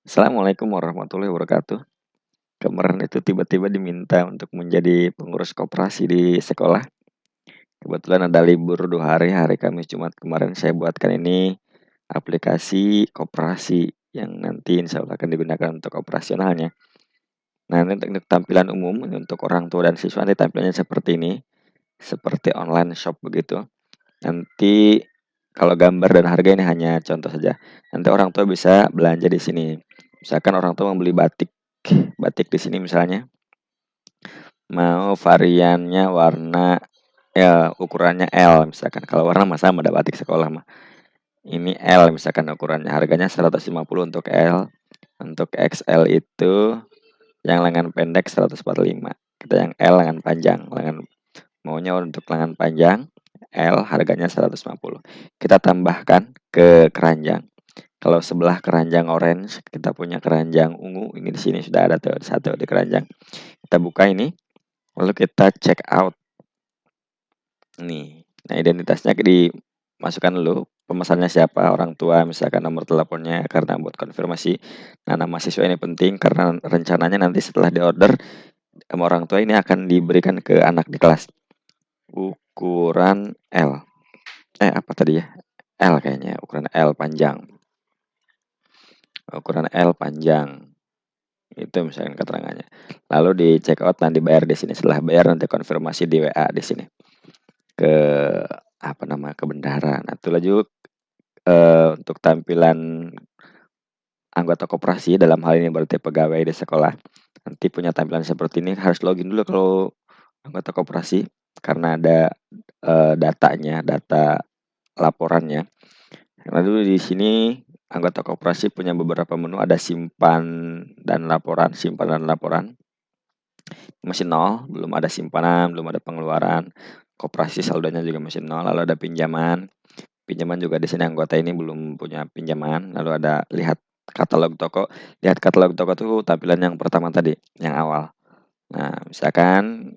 Assalamualaikum warahmatullahi wabarakatuh. Kemarin itu tiba-tiba diminta untuk menjadi pengurus koperasi di sekolah. Kebetulan ada libur 2 hari, hari Kamis, Jumat kemarin saya buatkan ini aplikasi koperasi yang nanti insya Allah akan digunakan untuk operasionalnya. Nah, ini untuk tampilan umum untuk orang tua dan siswa nanti tampilannya seperti ini, seperti online shop begitu. Nanti kalau gambar dan harga ini hanya contoh saja. Nanti orang tua bisa belanja di sini. Misalkan orang tua membeli batik, batik di sini misalnya, mau variannya warna ya ukurannya L misalkan. Kalau warna mah sama, ada batik sekolah mah. Ini L misalkan ukurannya, harganya 150 untuk L. Untuk XL itu yang lengan pendek 145. Kita yang L lengan panjang, maunya untuk lengan panjang L harganya 150. Kita tambahkan ke keranjang. Kalau sebelah keranjang orange, kita punya keranjang ungu. Ini di sini sudah ada tuh satu di keranjang. Kita buka ini, lalu kita check out. Nih, nah identitasnya dimasukkan dulu. Pemesannya siapa, orang tua, misalkan nomor teleponnya karena buat konfirmasi. Nah, nama siswa ini penting karena rencananya nanti setelah diorder sama orang tua ini akan diberikan ke anak di kelas. Ukuran L. Apa tadi ya? L kayaknya, ukuran L panjang. Ukuran L panjang. Itu misalkan keterangannya. Lalu di check out dan dibayar di sini. Setelah bayar nanti konfirmasi di WA di sini ke apa nama ke bendahara. Nah, itu lanjut untuk tampilan anggota koperasi dalam hal ini berarti pegawai di sekolah. Nanti punya tampilan seperti ini harus login dulu kalau anggota koperasi karena ada datanya, data laporannya. Lalu di sini anggota koperasi punya beberapa menu, ada simpan dan laporan. Masih nol, belum ada simpanan, belum ada pengeluaran. Koperasi saldonya juga masih nol, lalu ada pinjaman. Pinjaman juga di sini anggota ini belum punya pinjaman, lalu ada lihat katalog toko. Lihat katalog toko tuh tampilan yang pertama tadi, yang awal. Nah, misalkan,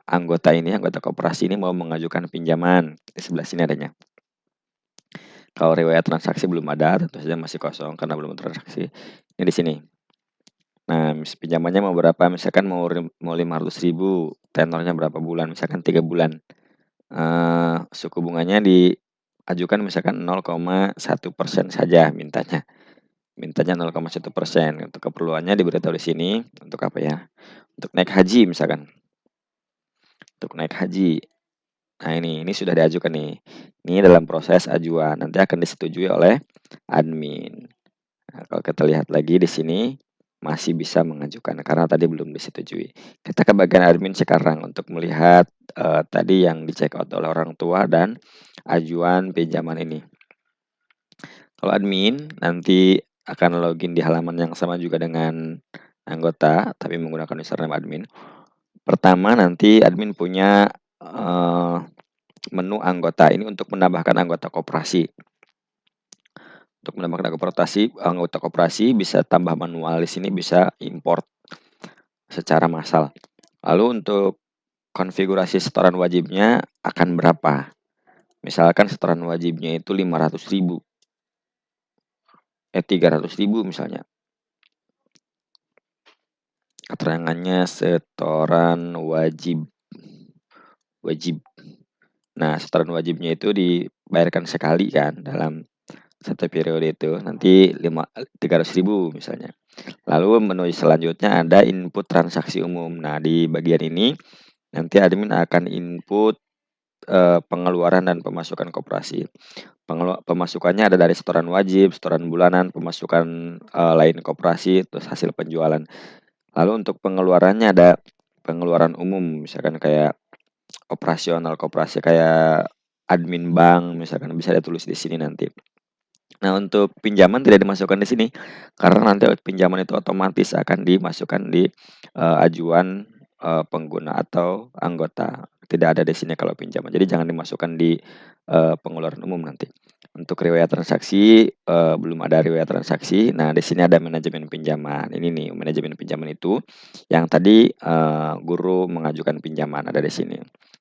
anggota koperasi ini mau mengajukan pinjaman, di sebelah sini adanya. Kalau riwayat transaksi belum ada, tentu saja masih kosong karena belum transaksi. Ini di sini. Nah, pinjamannya mau berapa, misalkan mau 500.000, tenornya berapa bulan, misalkan 3 bulan. Suku bunganya diajukan misalkan 0,1% saja mintanya. Mintanya 0,1%. Untuk keperluannya diberitahu di sini, untuk apa ya, untuk naik haji misalkan, untuk naik haji. Nah ini sudah diajukan nih. Ini dalam proses ajuan, nanti akan disetujui oleh admin. Nah, kalau kita lihat lagi di sini, masih bisa mengajukan karena tadi belum disetujui. Kita ke bagian admin sekarang untuk melihat tadi yang di-check out oleh orang tua dan ajuan pinjaman ini. Kalau admin nanti akan login di halaman yang sama juga dengan anggota, tapi menggunakan username admin. Pertama nanti admin punya menu anggota ini untuk menambahkan anggota koperasi. Untuk menambahkan anggota koperasi bisa tambah manual, di sini bisa import secara massal. Lalu untuk konfigurasi setoran wajibnya akan berapa? Misalkan setoran wajibnya itu 500.000, 300.000 misalnya. Keterangannya setoran wajib. Nah, setoran wajibnya itu dibayarkan sekali kan dalam satu periode itu, nanti 300.000 misalnya. Lalu menu selanjutnya ada input transaksi umum. Nah, di bagian ini nanti admin akan input pengeluaran dan pemasukan koperasi. Pemasukannya ada dari setoran wajib, setoran bulanan, pemasukan lain koperasi, terus hasil penjualan. Lalu untuk pengeluarannya ada pengeluaran umum, misalkan kayak operasional koperasi kayak admin bank misalkan bisa ditulis di sini nanti. Nah, untuk pinjaman tidak dimasukkan di sini karena nanti pinjaman itu otomatis akan dimasukkan di ajuan pengguna atau anggota. Tidak ada di sini kalau pinjaman. Jadi jangan dimasukkan di pengeluaran umum nanti. Untuk riwayat transaksi belum ada riwayat transaksi. Nah, di sini ada manajemen pinjaman. Ini nih manajemen pinjaman itu yang tadi guru mengajukan pinjaman ada di sini.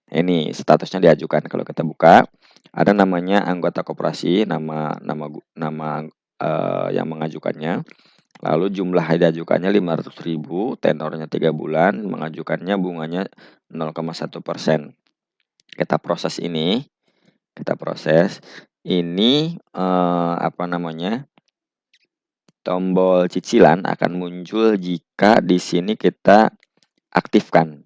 Ini statusnya diajukan. Kalau kita buka ada namanya anggota koperasi, nama nama nama yang mengajukannya. Lalu jumlah diajukannya 500.000, tenornya 3 bulan, mengajukannya bunganya 0,1%. Kita proses ini, kita proses. Ini, apa namanya, tombol cicilan akan muncul jika di sini kita aktifkan.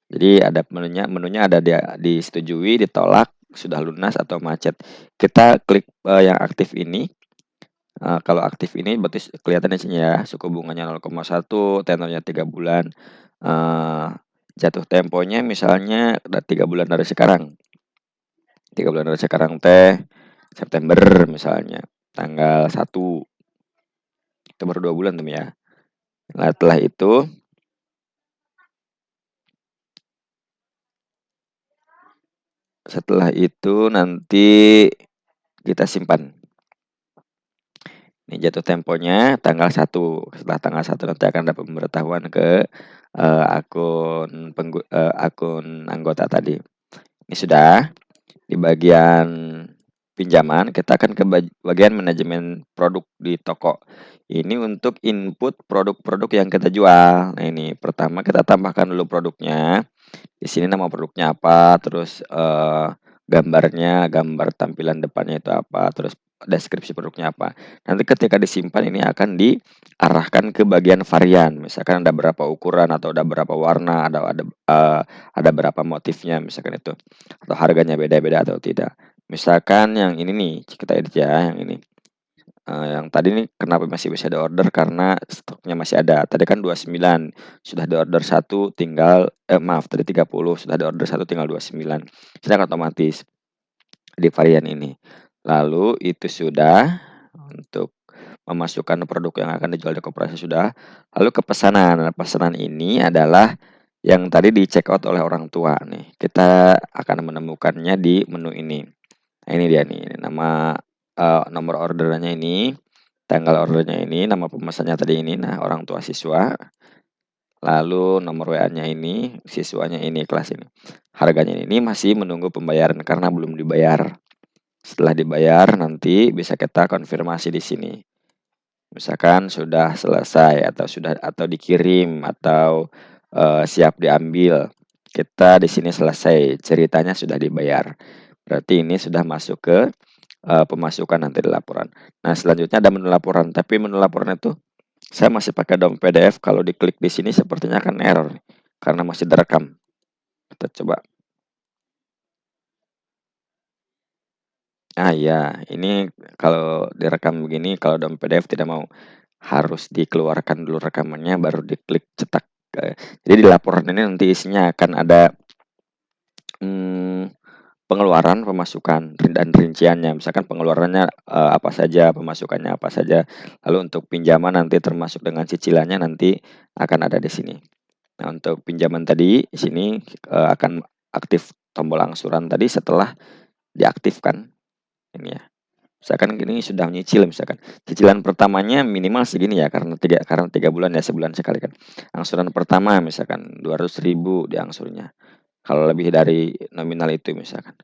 Jadi ada menunya ada disetujui, ditolak, sudah lunas atau macet. Kita klik, yang aktif ini. Kalau aktif ini berarti kelihatan di sini ya, suku bunganya 0,1, tenornya 3 bulan, eee, jatuh temponya misalnya 3 bulan dari sekarang. 3 bulan dari sekarang teh September misalnya, tanggal 1, itu baru 2 bulan tuh ya. Nah setelah itu nanti kita simpan. Ini jatuh temponya tanggal 1, setelah tanggal 1 nanti akan ada pemberitahuan ke, akun anggota tadi. Ini sudah. Di bagian pinjaman, kita akan ke bagian manajemen produk di toko. Ini untuk input produk-produk yang kita jual. Nah ini, pertama kita tambahkan dulu produknya. Di sini nama produknya apa, terus, gambar tampilan depannya itu apa, terus deskripsi produknya apa. Nanti ketika disimpan ini akan diarahkan ke bagian varian, misalkan ada berapa ukuran atau ada berapa warna, ada berapa motifnya misalkan itu, atau harganya beda-beda atau tidak. Misalkan yang ini nih, kita edit ya, yang ini. Yang tadi nih kenapa masih bisa diorder karena stoknya masih ada. Tadi kan 29, sudah diorder 1 tinggal maaf tadi 30, sudah diorder 1 tinggal 29. Ini akan otomatis di varian ini. Lalu itu sudah untuk memasukkan produk yang akan dijual di koperasi sudah. Lalu ke pesanan. Nah, pesanan ini adalah yang tadi di-check out oleh orang tua nih. Kita akan menemukannya di menu ini. Nah, ini dia nih, nama, nomor orderannya ini, tanggal ordernya ini, nama pemesannya tadi ini, nah orang tua siswa, lalu nomor WA-nya ini, siswanya ini, kelas ini. Harganya ini masih menunggu pembayaran karena belum dibayar. Setelah dibayar nanti bisa kita konfirmasi di sini. Misalkan sudah selesai atau dikirim atau, siap diambil. Kita di sini selesai, ceritanya sudah dibayar. Berarti ini sudah masuk ke pemasukan nanti di laporan. Nah, selanjutnya ada menu laporan, tapi menu laporan itu saya masih pakai DOM PDF, kalau diklik di sini sepertinya akan error nih, karena masih direkam. Kita coba. Iya, ini kalau direkam begini, kalau DOM PDF tidak mau, harus dikeluarkan dulu rekamannya baru diklik cetak. Jadi di laporan ini nanti isinya akan ada, mmm pengeluaran, pemasukan, dan rinciannya. Misalkan pengeluarannya, apa saja, pemasukannya apa saja. Lalu untuk pinjaman nanti termasuk dengan cicilannya nanti akan ada di sini. Nah, untuk pinjaman tadi di sini, akan aktif tombol angsuran tadi setelah diaktifkan ini ya. Misalkan ini sudah nyicil misalkan. Cicilan pertamanya minimal segini ya karena 3 bulan ya, sebulan sekali kan. Angsuran pertama misalkan 200.000 diangsurnya. Kalau lebih dari nominal itu misalkan.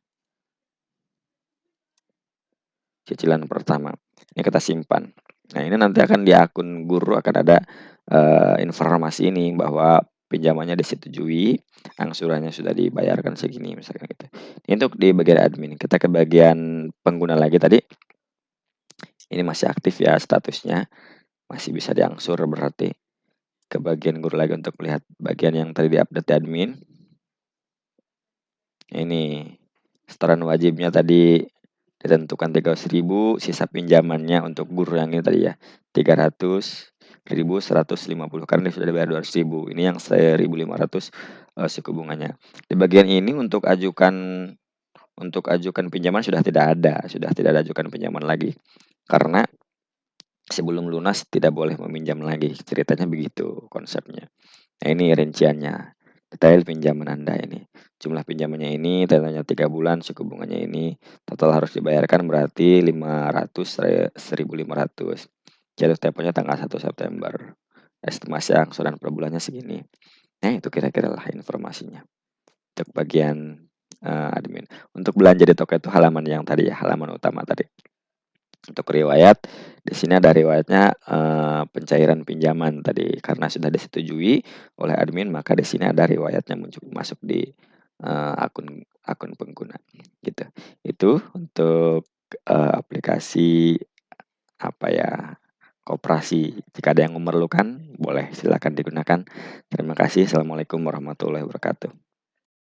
Cicilan pertama, ini kita simpan. Nah, ini nanti akan di akun guru akan ada, informasi ini bahwa pinjamannya disetujui, angsurannya sudah dibayarkan segini misalkan gitu. Ini untuk di bagian admin, kita ke bagian pengguna lagi tadi, ini masih aktif ya statusnya, masih bisa diangsur berarti. Ke bagian guru lagi untuk melihat bagian yang tadi di-update di admin. Ini, setoran wajibnya tadi ditentukan 300.000, sisa pinjamannya untuk guru yang ini tadi ya, 300.150 karena dia sudah dibayar 200.000, ini yang 1.500, suku bunganya. Di bagian ini untuk ajukan pinjaman sudah tidak ada ajukan pinjaman lagi, karena sebelum lunas tidak boleh meminjam lagi, ceritanya begitu konsepnya. Nah, ini rinciannya, detail pinjaman Anda ini. Jumlah pinjamannya ini, tenornya 3 bulan, suku bunganya ini, total harus dibayarkan berarti 1.500. Jatuh temponya tanggal 1 September. Estimasi angsuran per bulannya segini. Nah, itu kira-kira lah informasinya untuk bagian, admin. Untuk belanja di toko itu halaman yang tadi ya, halaman utama tadi. Untuk riwayat Di sini ada riwayatnya, pencairan pinjaman tadi karena sudah disetujui oleh admin, maka di sini ada riwayatnya masuk di, akun akun pengguna, gitu. Itu untuk, aplikasi, apa ya, koperasi. Jika ada yang memerlukan, boleh silakan digunakan. Terima kasih. Assalamualaikum warahmatullahi wabarakatuh.